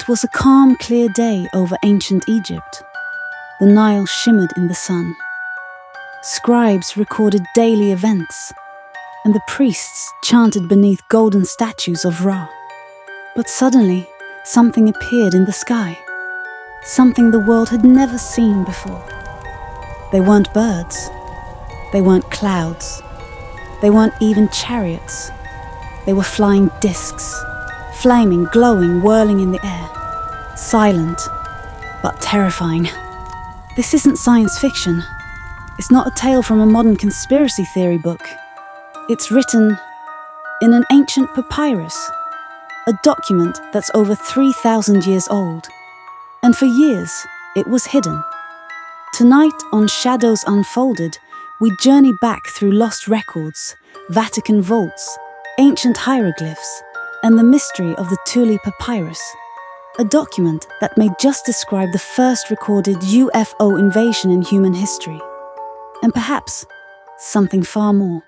It was a calm, clear day over ancient Egypt. The Nile shimmered in the sun. Scribes recorded daily events, and the priests chanted beneath golden statues of Ra. But suddenly, something appeared in the sky, something the world had never seen before. They weren't birds, they weren't clouds, they weren't even chariots. They were flying discs, flaming, glowing, whirling in the air, silent, but terrifying. This isn't science fiction. It's not a tale from a modern conspiracy theory book. It's written in an ancient papyrus, a document that's over 3,000 years old. And for years, it was hidden. Tonight, on Shadows Unfolded, we journey back through lost records, Vatican vaults, ancient hieroglyphs, and the mystery of the Tulli Papyrus, a document that may just describe the first recorded UFO invasion in human history. And perhaps something far more.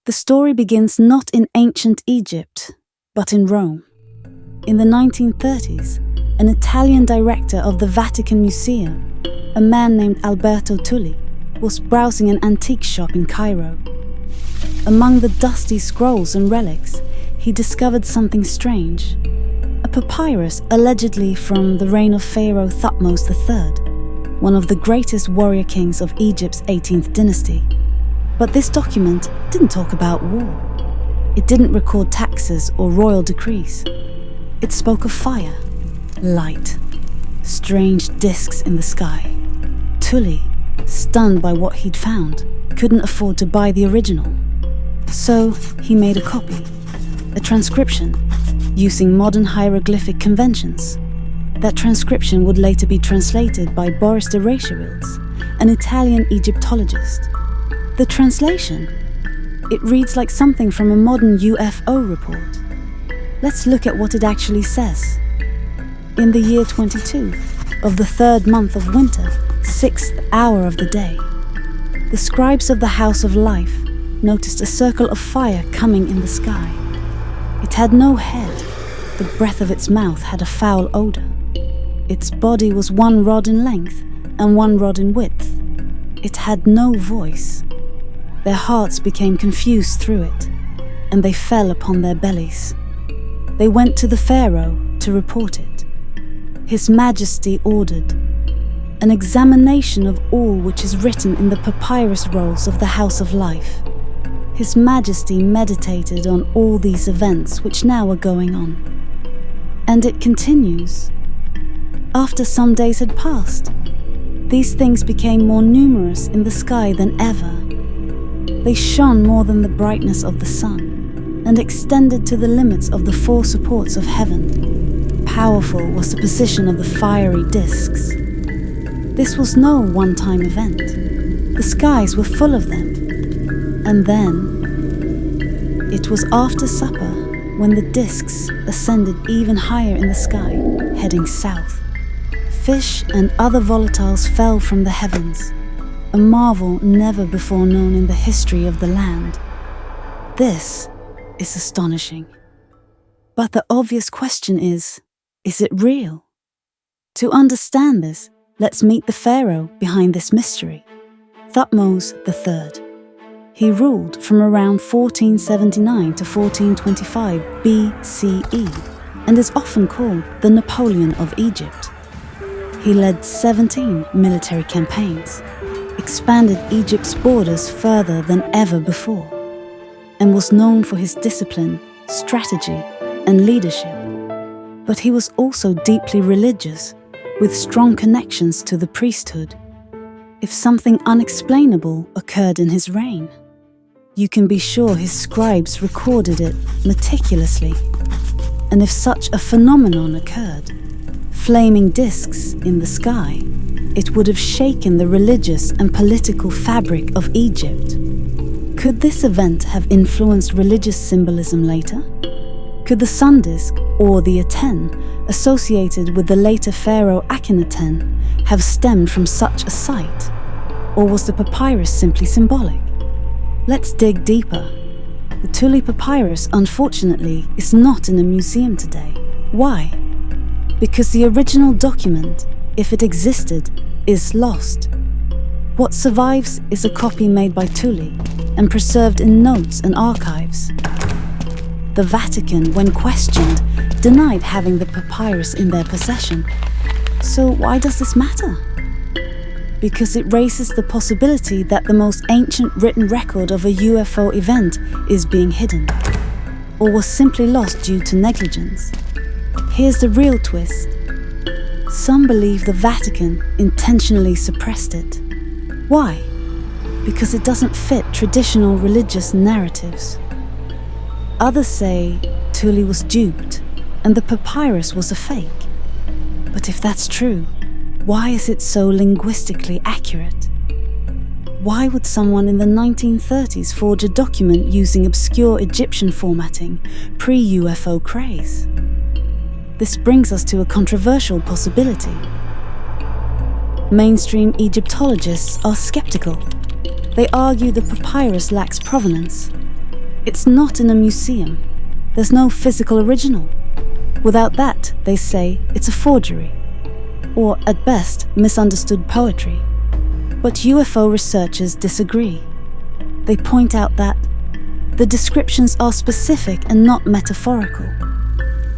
The story begins not in ancient Egypt, but in Rome. In the 1930s, an Italian director of the Vatican Museum, a man named Alberto Tulli, was browsing an antique shop in Cairo. Among the dusty scrolls and relics, he discovered something strange. A papyrus allegedly from the reign of Pharaoh Thutmose III, one of the greatest warrior kings of Egypt's 18th dynasty. But this document didn't talk about war. It didn't record taxes or royal decrees. It spoke of fire, light, strange discs in the sky. Tulli, stunned by what he'd found, couldn't afford to buy the original. So he made a copy, a transcription, using modern hieroglyphic conventions. That transcription would later be translated by Boris de Reichenwils, an Italian Egyptologist. The translation? It reads like something from a modern UFO report. Let's look at what it actually says. In the year 22, of the 3rd month of winter, 6th hour of the day, the scribes of the House of Life noticed a circle of fire coming in the sky. It had no head. The breath of its mouth had a foul odor. Its body was 1 rod in length and 1 rod in width. It had no voice. Their hearts became confused through it, and they fell upon their bellies. They went to the Pharaoh to report it. His Majesty ordered an examination of all which is written in the papyrus rolls of the House of Life. His Majesty meditated on all these events which now are going on. And it continues. After some days had passed, these things became more numerous in the sky than ever. They shone more than the brightness of the sun, and extended to the limits of the 4 supports of heaven. Powerful was the position of the fiery discs. This was no one-time event. The skies were full of them. And then, it was after supper when the discs ascended even higher in the sky, heading south. Fish and other volatiles fell from the heavens, a marvel never before known in the history of the land. This is astonishing. But the obvious question is it real? To understand this, let's meet the pharaoh behind this mystery, Thutmose III. He ruled from around 1479 to 1425 BCE and is often called the Napoleon of Egypt. He led 17 military campaigns, expanded Egypt's borders further than ever before, and was known for his discipline, strategy, and leadership. But he was also deeply religious, with strong connections to the priesthood. If something unexplainable occurred in his reign, you can be sure his scribes recorded it meticulously. And if such a phenomenon occurred, flaming discs in the sky, it would have shaken the religious and political fabric of Egypt. Could this event have influenced religious symbolism later? Could the sun disk, or the Aten, associated with the later pharaoh Akhenaten, have stemmed from such a sight? Or was the papyrus simply symbolic? Let's dig deeper. The Tulli Papyrus, unfortunately, is not in a museum today. Why? Because the original document, if it existed, is lost. What survives is a copy made by Tulli and preserved in notes and archives. The Vatican, when questioned, denied having the papyrus in their possession. So why does this matter? Because it raises the possibility that the most ancient written record of a UFO event is being hidden, or was simply lost due to negligence. Here's the real twist. Some believe the Vatican intentionally suppressed it. Why? Because it doesn't fit traditional religious narratives. Others say Tulli was duped and the papyrus was a fake. But if that's true, why is it so linguistically accurate? Why would someone in the 1930s forge a document using obscure Egyptian formatting, pre-UFO craze? This brings us to a controversial possibility. Mainstream Egyptologists are skeptical. They argue the papyrus lacks provenance. It's not in a museum. There's no physical original. Without that, they say, it's a forgery, or at best, misunderstood poetry. But UFO researchers disagree. They point out that the descriptions are specific and not metaphorical.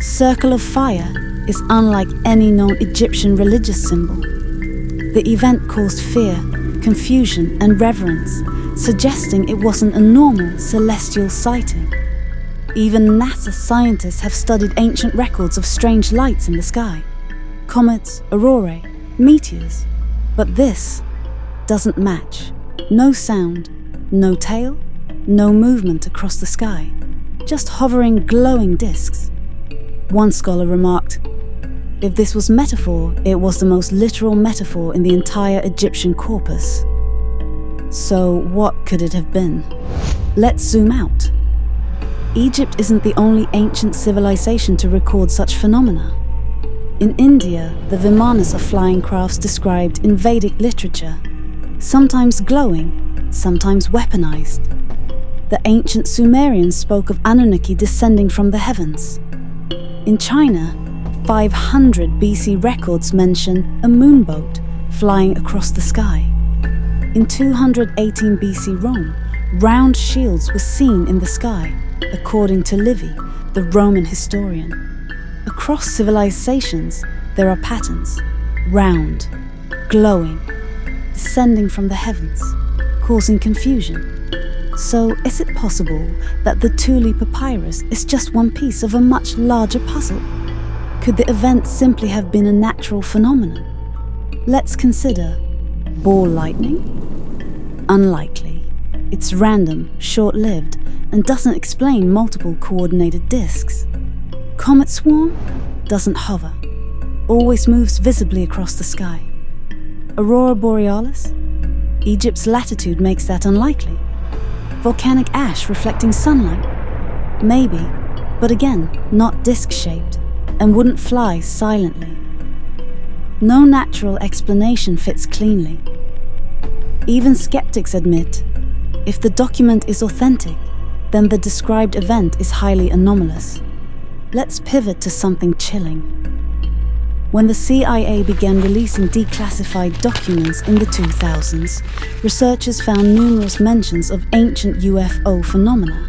Circle of fire is unlike any known Egyptian religious symbol. The event caused fear, confusion, and reverence, suggesting it wasn't a normal celestial sighting. Even NASA scientists have studied ancient records of strange lights in the sky. Comets, aurorae, meteors. But this doesn't match. No sound, no tail, no movement across the sky. Just hovering, glowing discs. One scholar remarked, "If this was metaphor, it was the most literal metaphor in the entire Egyptian corpus." So what could it have been? Let's zoom out. Egypt isn't the only ancient civilization to record such phenomena. In India, the Vimanas are flying crafts described in Vedic literature, sometimes glowing, sometimes weaponized. The ancient Sumerians spoke of Anunnaki descending from the heavens. In China, 500 BC records mention a moonboat flying across the sky. In 218 BC Rome, round shields were seen in the sky, according to Livy, the Roman historian. Across civilizations, there are patterns, round, glowing, descending from the heavens, causing confusion. So is it possible that the Tulli Papyrus is just one piece of a much larger puzzle? Could the event simply have been a natural phenomenon? Let's consider ball lightning? Unlikely. It's random, short-lived, and doesn't explain multiple coordinated disks. Comet swarm? Doesn't hover. Always moves visibly across the sky. Aurora borealis? Egypt's latitude makes that unlikely. Volcanic ash reflecting sunlight? Maybe, but again, not disc-shaped, and wouldn't fly silently. No natural explanation fits cleanly. Even skeptics admit, if the document is authentic, then the described event is highly anomalous. Let's pivot to something chilling. When the CIA began releasing declassified documents in the 2000s, researchers found numerous mentions of ancient UFO phenomena.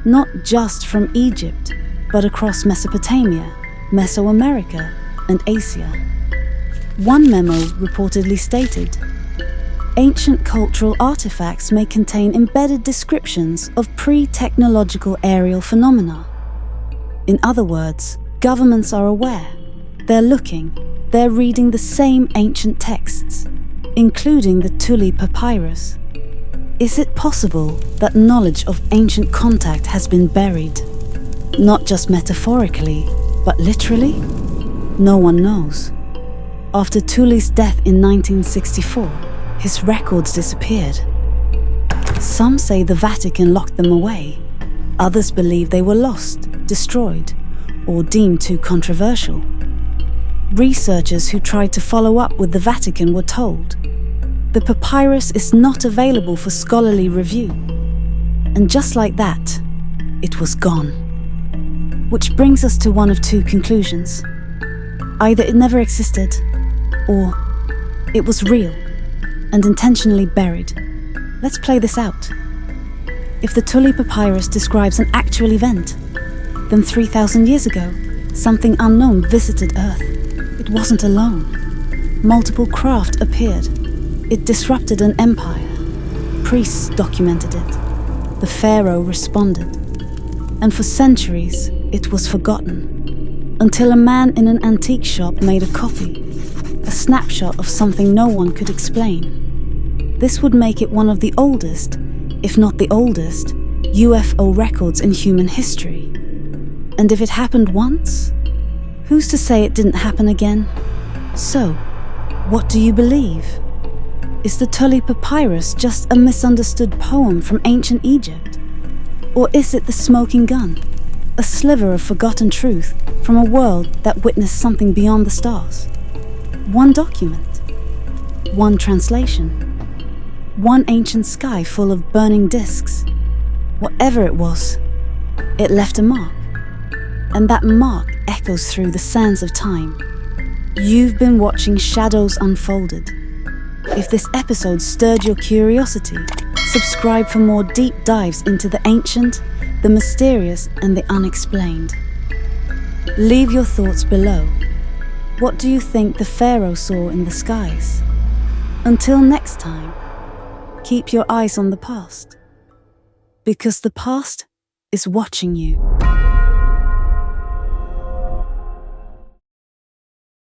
Not just from Egypt, but across Mesopotamia, Mesoamerica, and Asia. One memo reportedly stated, "Ancient cultural artifacts may contain embedded descriptions of pre-technological aerial phenomena." In other words, governments are aware. They're looking, they're reading the same ancient texts, including the Tulli Papyrus. Is it possible that knowledge of ancient contact has been buried? Not just metaphorically, but literally? No one knows. After Tulli's death in 1964, his records disappeared. Some say the Vatican locked them away. Others believe they were lost, destroyed, or deemed too controversial. Researchers who tried to follow up with the Vatican were told, The papyrus is not available for scholarly review. And just like that, it was gone. Which brings us to one of two conclusions. Either it never existed, or it was real and intentionally buried. Let's play this out. If the Tulli Papyrus describes an actual event, then 3,000 years ago, something unknown visited Earth. It wasn't alone. Multiple craft appeared. It disrupted an empire. Priests documented it. The pharaoh responded. And for centuries, it was forgotten. Until a man in an antique shop made a copy, a snapshot of something no one could explain. This would make it one of the oldest, if not the oldest, UFO records in human history. And if it happened once, who's to say it didn't happen again? So, what do you believe? Is the Tulli Papyrus just a misunderstood poem from ancient Egypt? Or is it the smoking gun, a sliver of forgotten truth from a world that witnessed something beyond the stars? One document, one translation, one ancient sky full of burning discs. Whatever it was, it left a mark. And that mark echoes through the sands of time. You've been watching Shadows Unfolded. If this episode stirred your curiosity, subscribe for more deep dives into the ancient, the mysterious, and the unexplained. Leave your thoughts below. What do you think the pharaoh saw in the skies? Until next time, keep your eyes on the past, because the past is watching you.